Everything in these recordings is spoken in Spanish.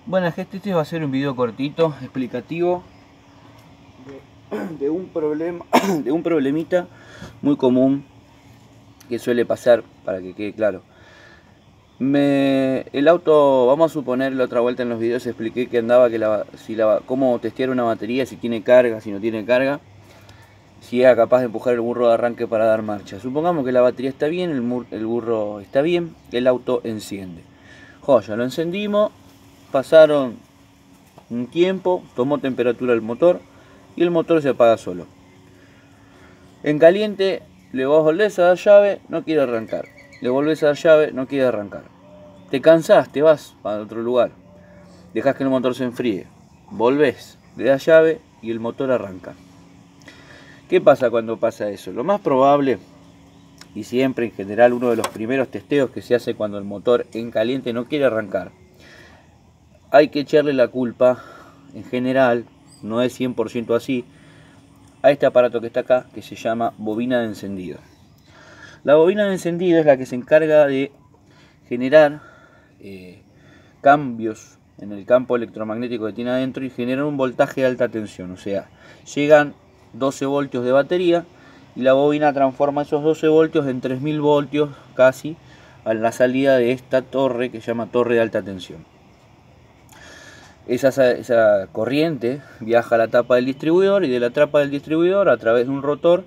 Bueno, gente, este va a ser un video cortito, explicativo de un problema, de un problemita muy común que suele pasar, para que quede claro. El auto, vamos a suponer, la otra vuelta en los videos expliqué que andaba cómo testear una batería, si tiene carga, si no tiene carga, si era capaz de empujar el burro de arranque para dar marcha. Supongamos que la batería está bien, el burro está bien, el auto enciende. Joya, lo encendimos, pasaron un tiempo, tomó temperatura el motor y el motor se apaga solo. En caliente le volvés a dar llave, no quiere arrancar. Le volvés a dar llave, no quiere arrancar. Te cansás, te vas para otro lugar. Dejás que el motor se enfríe. Volvés, le das llave y el motor arranca. ¿Qué pasa cuando pasa eso? Lo más probable, y siempre en general uno de los primeros testeos que se hace cuando el motor en caliente no quiere arrancar, hay que echarle la culpa, en general, no es 100% así, a este aparato que está acá, que se llama bobina de encendido. La bobina de encendido es la que se encarga de generar cambios en el campo electromagnético que tiene adentro y generar un voltaje de alta tensión. O sea, llegan 12 voltios de batería y la bobina transforma esos 12 voltios en 3000 voltios casi a la salida de esta torre que se llama torre de alta tensión. Esa corriente viaja a la tapa del distribuidor y de la tapa del distribuidor a través de un rotor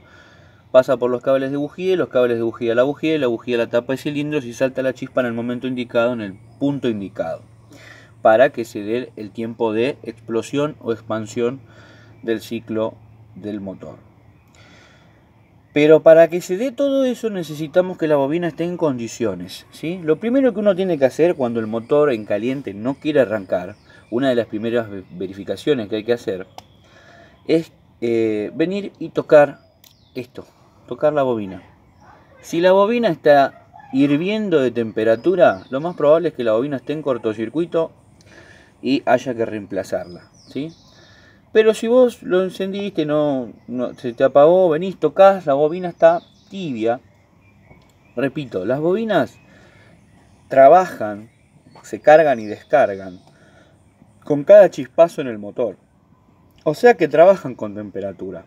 pasa por los cables de bujía y los cables de bujía a la bujía y la bujía a la tapa de cilindros y salta la chispa en el momento indicado, en el punto indicado, para que se dé el tiempo de explosión o expansión del ciclo del motor. Pero para que se dé todo eso necesitamos que la bobina esté en condiciones, ¿sí? Lo primero que uno tiene que hacer cuando el motor en caliente no quiere arrancar, una de las primeras verificaciones que hay que hacer, es venir y tocar esto, tocar la bobina. Si la bobina está hirviendo de temperatura, lo más probable es que la bobina esté en cortocircuito y haya que reemplazarla, ¿sí? Pero si vos lo encendiste, se te apagó, venís, tocas, la bobina está tibia. Repito, las bobinas trabajan, se cargan y descargan con cada chispazo en el motor. O sea que trabajan con temperatura.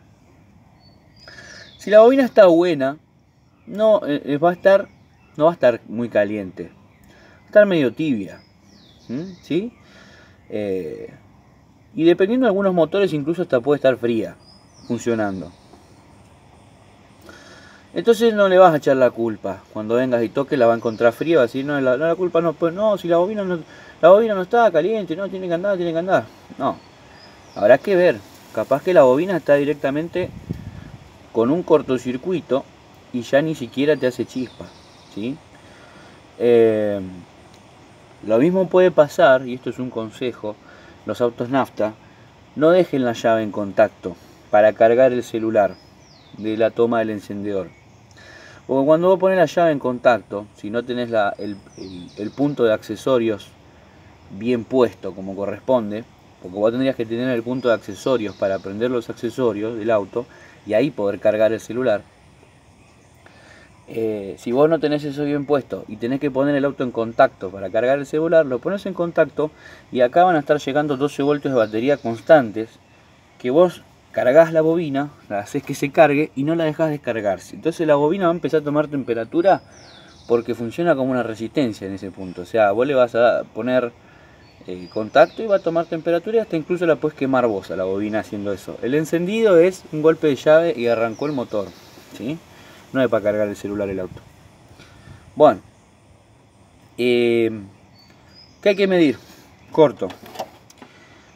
Si la bobina está buena, no va a estar muy caliente. Va a estar medio tibia. ¿Sí? Y dependiendo de algunos motores incluso hasta puede estar fría funcionando. Entonces no le vas a echar la culpa. Cuando vengas y toques la va a encontrar fría, va a decir, no, la culpa no, pues no, si la bobina no está caliente, no, tiene que andar. No, habrá que ver. Capaz que la bobina está directamente con un cortocircuito y ya ni siquiera te hace chispa, ¿sí? Lo mismo puede pasar, y esto es un consejo, los autos nafta, no dejen la llave en contacto para cargar el celular de la toma del encendedor. Porque cuando vos pones la llave en contacto, si no tenés el punto de accesorios bien puesto como corresponde, porque vos tendrías que tener el punto de accesorios para prender los accesorios del auto y ahí poder cargar el celular. Si vos no tenés eso bien puesto y tenés que poner el auto en contacto para cargar el celular, lo pones en contacto y acá van a estar llegando 12 voltios de batería constantes que vos cargas la bobina, la haces que se cargue y no la dejás descargarse. Entonces la bobina va a empezar a tomar temperatura porque funciona como una resistencia en ese punto. O sea, vos le vas a poner contacto y va a tomar temperatura y hasta incluso la puedes quemar vos a la bobina haciendo eso. El encendido es un golpe de llave y arrancó el motor, ¿sí? No es para cargar el celular el auto. Bueno, ¿qué hay que medir? Corto.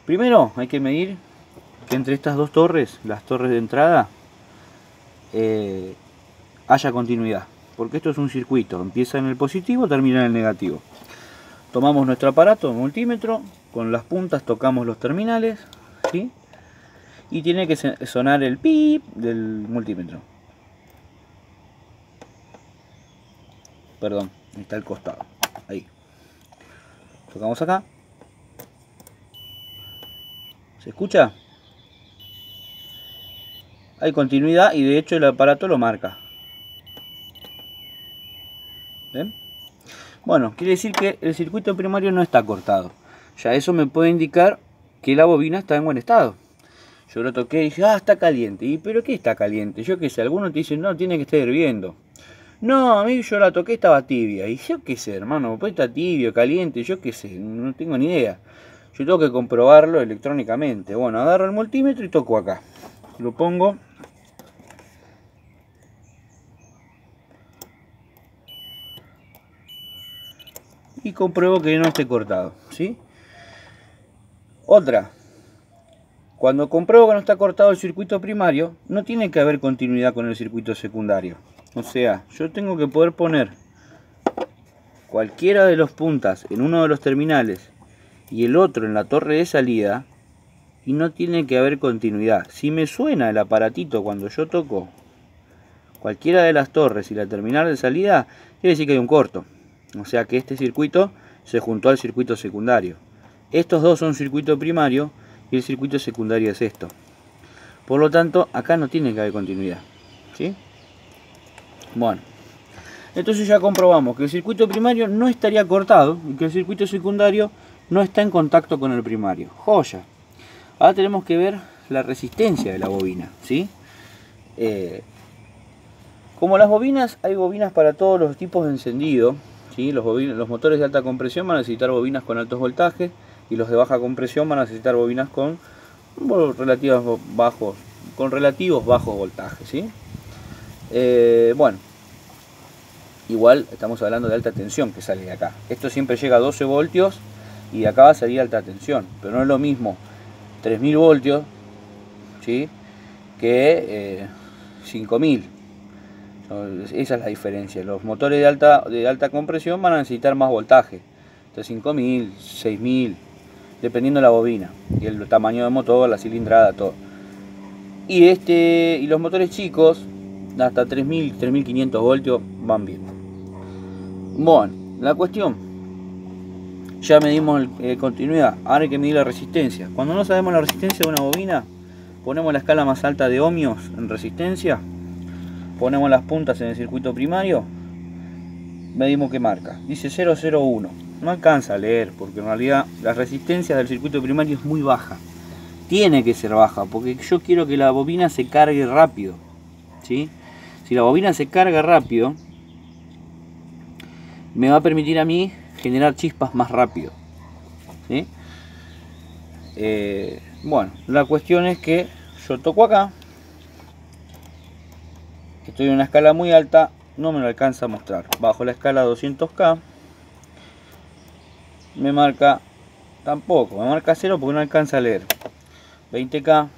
Primero hay que medir que entre estas dos torres, las torres de entrada, haya continuidad. Porque esto es un circuito, empieza en el positivo, termina en el negativo. Tomamos nuestro aparato multímetro, con las puntas tocamos los terminales, ¿sí? Y tiene que sonar el pip del multímetro. Perdón, está al costado. Ahí. Tocamos acá. ¿Se escucha? Hay continuidad y de hecho el aparato lo marca. ¿Ven? Bueno, quiere decir que el circuito primario no está cortado. ya eso me puede indicar que la bobina está en buen estado. Yo lo toqué y dije, ah, está caliente. ¿Y pero qué está caliente? Yo qué sé, algunos te dicen, no, tiene que estar hirviendo. No, a mí yo la toqué, estaba tibia. Y yo qué sé, hermano, pues está tibio, caliente, yo qué sé, no tengo ni idea. Yo tengo que comprobarlo electrónicamente. Bueno, agarro el multímetro y toco acá. Lo pongo. Y compruebo que no esté cortado, ¿sí? Otra. Cuando compruebo que no está cortado el circuito primario, no tiene que haber continuidad con el circuito secundario. O sea, yo tengo que poder poner cualquiera de los puntas en uno de los terminales y el otro en la torre de salida y no tiene que haber continuidad. Si me suena el aparatito cuando yo toco cualquiera de las torres y la terminal de salida, quiere decir que hay un corto. O sea que este circuito se juntó al circuito secundario. Estos dos son circuito primario y el circuito secundario es esto. Por lo tanto, acá no tiene que haber continuidad, ¿sí? Bueno, entonces ya comprobamos que el circuito primario no estaría cortado y que el circuito secundario no está en contacto con el primario. Joya. Ahora tenemos que ver la resistencia de la bobina, ¿sí? Como las bobinas, hay bobinas para todos los tipos de encendido, ¿sí? Los motores de alta compresión van a necesitar bobinas con altos voltajes y los de baja compresión van a necesitar bobinas con relativos bajos voltajes, ¿sí? Bueno, igual estamos hablando de alta tensión que sale de acá. Esto siempre llega a 12 voltios y de acá va a salir alta tensión, pero no es lo mismo 3000 voltios, ¿sí? Que 5000. Esa es la diferencia. Los motores de alta compresión van a necesitar más voltaje, de 5000, 6000, dependiendo de la bobina y el tamaño del motor, la cilindrada, todo. Y los motores chicos, hasta 3000, 3500 voltios, van bien. Bueno, la cuestión, ya medimos continuidad, ahora hay que medir la resistencia. Cuando no sabemos la resistencia de una bobina, ponemos la escala más alta de ohmios en resistencia, ponemos las puntas en el circuito primario, medimos qué marca, dice 001. No alcanza a leer porque en realidad la resistencia del circuito primario es muy baja. Tiene que ser baja porque yo quiero que la bobina se cargue rápido, ¿sí? Si la bobina se carga rápido, me va a permitir a mí generar chispas más rápido, ¿sí? Bueno, la cuestión es que yo toco acá, estoy en una escala muy alta, no me lo alcanza a mostrar. Bajo la escala 200K, me marca tampoco, me marca 0 porque no alcanza a leer. 20K,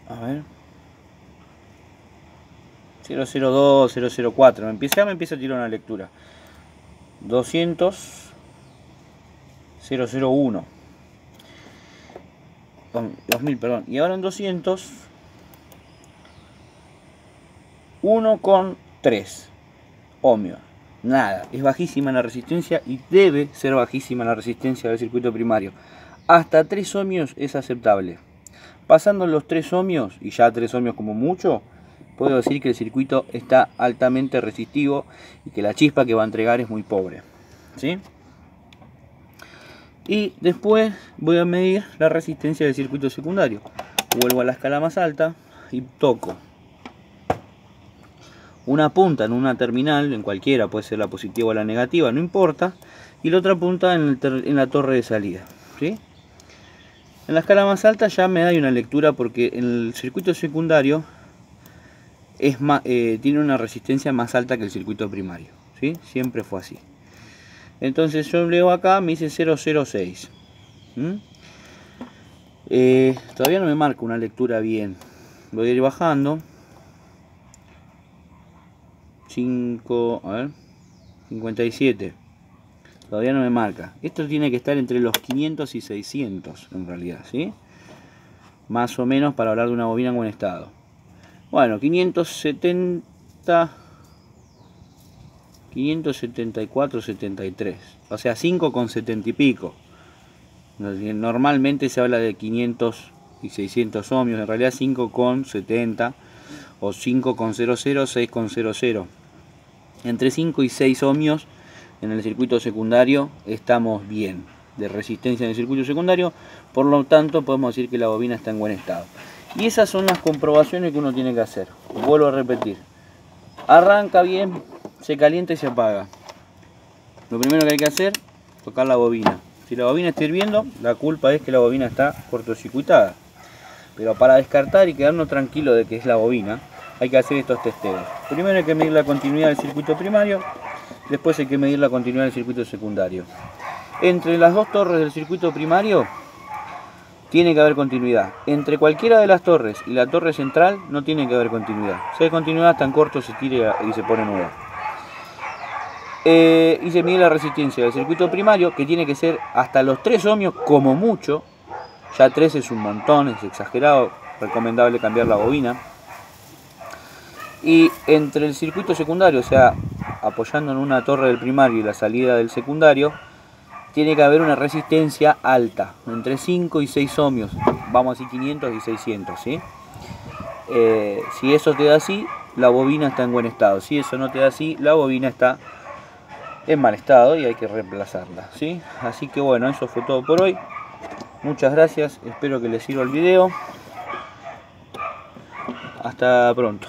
a ver, 002, 004, me empieza a tirar una lectura. 200, 001, 2000, perdón, y ahora en 200, 1,3 ohmios. Nada, es bajísima la resistencia y debe ser bajísima la resistencia del circuito primario. Hasta 3 ohmios es aceptable. Pasando los 3 ohmios, y ya 3 ohmios como mucho, puedo decir que el circuito está altamente resistivo y que la chispa que va a entregar es muy pobre, ¿sí? Y después voy a medir la resistencia del circuito secundario. Vuelvo a la escala más alta y toco una punta en una terminal, en cualquiera, puede ser la positiva o la negativa, no importa, y la otra punta en la torre de salida, ¿sí? En la escala más alta ya me da una lectura porque en el circuito secundario tiene una resistencia más alta que el circuito primario, ¿sí? Siempre fue así. Entonces yo leo acá, me dice 006. Todavía no me marca una lectura bien. Voy a ir bajando. 57. Todavía no me marca. Esto tiene que estar entre los 500 y 600 en realidad, ¿sí? Más o menos para hablar de una bobina en buen estado. Bueno, 570, 574, 73. O sea, 5,70 y pico. Normalmente se habla de 500 y 600 ohmios. En realidad 5,70 o 5,00, 6,00. Entre 5 y 6 ohmios en el circuito secundario estamos bien de resistencia en el circuito secundario, por lo tanto podemos decir que la bobina está en buen estado. Y esas son las comprobaciones que uno tiene que hacer. Vuelvo a repetir, arranca bien, se calienta y se apaga. Lo primero que hay que hacer, tocar la bobina. Si la bobina está hirviendo, la culpa es que la bobina está cortocircuitada. Pero para descartar y quedarnos tranquilos de que es la bobina, hay que hacer estos testeos. Primero hay que medir la continuidad del circuito primario, después hay que medir la continuidad del circuito secundario. Entre las dos torres del circuito primario tiene que haber continuidad. Entre cualquiera de las torres y la torre central no tiene que haber continuidad. Si hay continuidad, tan corto se tira y se pone nuevo. Y se mide la resistencia del circuito primario, que tiene que ser hasta los 3 ohmios como mucho. Ya 3 es un montón, es exagerado, recomendable cambiar la bobina. Y entre el circuito secundario, o sea, apoyando en una torre del primario y la salida del secundario, tiene que haber una resistencia alta, entre 5 y 6 ohmios, vamos a decir 500 y 600, ¿sí? Si eso te da así, la bobina está en buen estado. Si eso no te da así, la bobina está en mal estado y hay que reemplazarla, ¿sí? Así que bueno, eso fue todo por hoy. Muchas gracias, espero que les sirva el video. Hasta pronto.